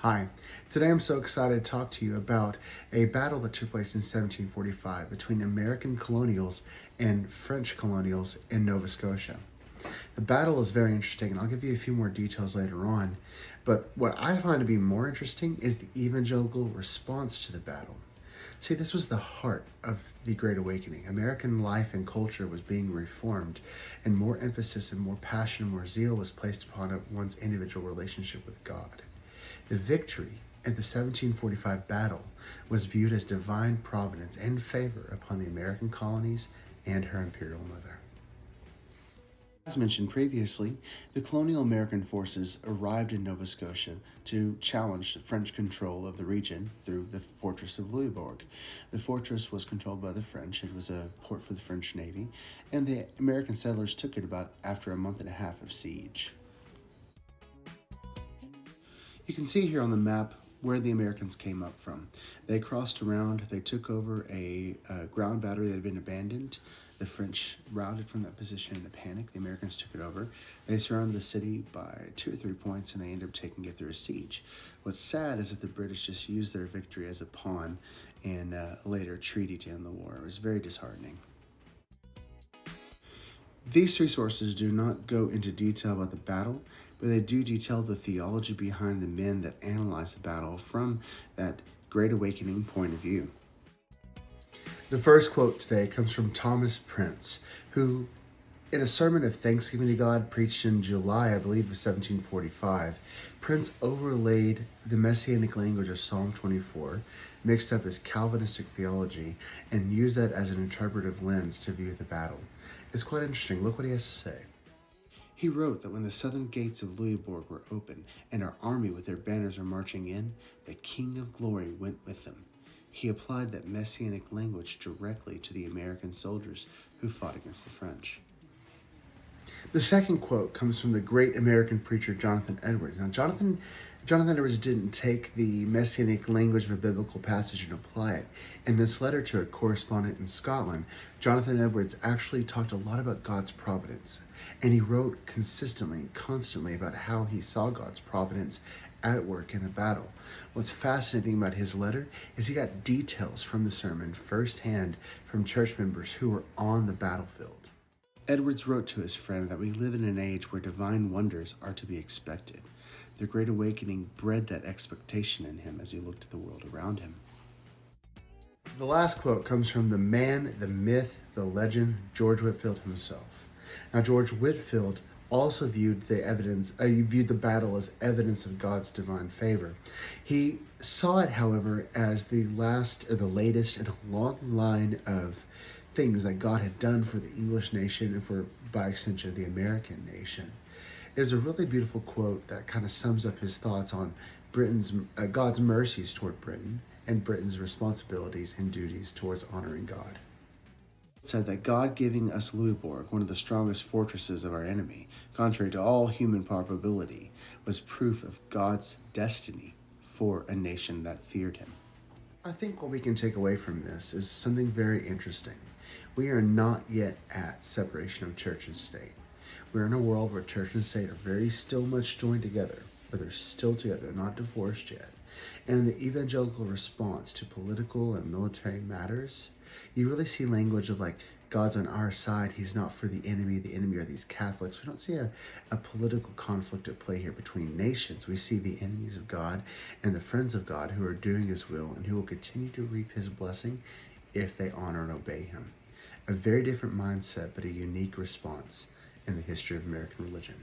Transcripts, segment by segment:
Hi, today I'm so excited to talk to you about a battle that took place in 1745 between American colonials and French colonials in Nova Scotia. The battle is very interesting, and I'll give you a few more details later on. But what I find to be more interesting is the evangelical response to the battle. See, this was the heart of the Great Awakening. American life and culture was being reformed, and more emphasis and more passion and more zeal was placed upon one's individual relationship with God. The victory at the 1745 battle was viewed as divine providence and favor upon the American colonies and her imperial mother. As mentioned previously, the colonial American forces arrived in Nova Scotia to challenge the French control of the region through the fortress of Louisbourg. The fortress was controlled by the French. It was a port for the French Navy, and the American settlers took it about after a month and a half of siege. You can see here on the map where the Americans came up from. They crossed around, they took over a ground battery that had been abandoned. The French routed from that position in a panic. The Americans took it over. They surrounded the city by 2 or 3 points, and they ended up taking it through a siege. What's sad is that the British just used their victory as a pawn in a later treaty to end the war. It was very disheartening. These three sources do not go into detail about the battle, but they do detail the theology behind the men that analyzed the battle from that Great Awakening point of view. The first quote today comes from Thomas Prince, who, in a sermon of thanksgiving to God preached in July, I believe, of 1745, Prince overlaid the messianic language of Psalm 24, mixed up his Calvinistic theology, and used that as an interpretive lens to view the battle. It's quite interesting. Look what he has to say. He wrote that when the southern gates of Louisbourg were open and our army with their banners were marching in, the King of Glory went with them. He applied that messianic language directly to the American soldiers who fought against the French. The second quote comes from the great American preacher Jonathan Edwards. Now, Jonathan Edwards didn't take the messianic language of a biblical passage and apply it. In this letter to a correspondent in Scotland, Jonathan Edwards actually talked a lot about God's providence, and he wrote consistently and constantly about how he saw God's providence at work in the battle. What's fascinating about his letter is he got details from the sermon firsthand from church members who were on the battlefield. Edwards wrote to his friend that we live in an age where divine wonders are to be expected. The Great Awakening bred that expectation in him as he looked at the world around him. The last quote comes from the man, the myth, the legend, George Whitefield himself. Now, George Whitefield also viewed the battle as evidence of God's divine favor. He saw it, however, as the latest in a long line of things that God had done for the English nation and by extension, the American nation. There's a really beautiful quote that kind of sums up his thoughts on God's mercies toward Britain and Britain's responsibilities and duties towards honoring God. It said that God giving us Louisbourg, one of the strongest fortresses of our enemy, contrary to all human probability, was proof of God's destiny for a nation that feared him. I think what we can take away from this is something very interesting. We are not yet at separation of church and state. We're in a world where church and state are still much joined together, but they're still together, not divorced yet. And in the evangelical response to political and military matters, you really see language of like, God's on our side, he's not for the enemy are these Catholics. We don't see a political conflict at play here between nations. We see the enemies of God and the friends of God who are doing his will and who will continue to reap his blessing if they honor and obey him. A very different mindset, but a unique response in the history of American religion.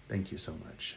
Thank you so much.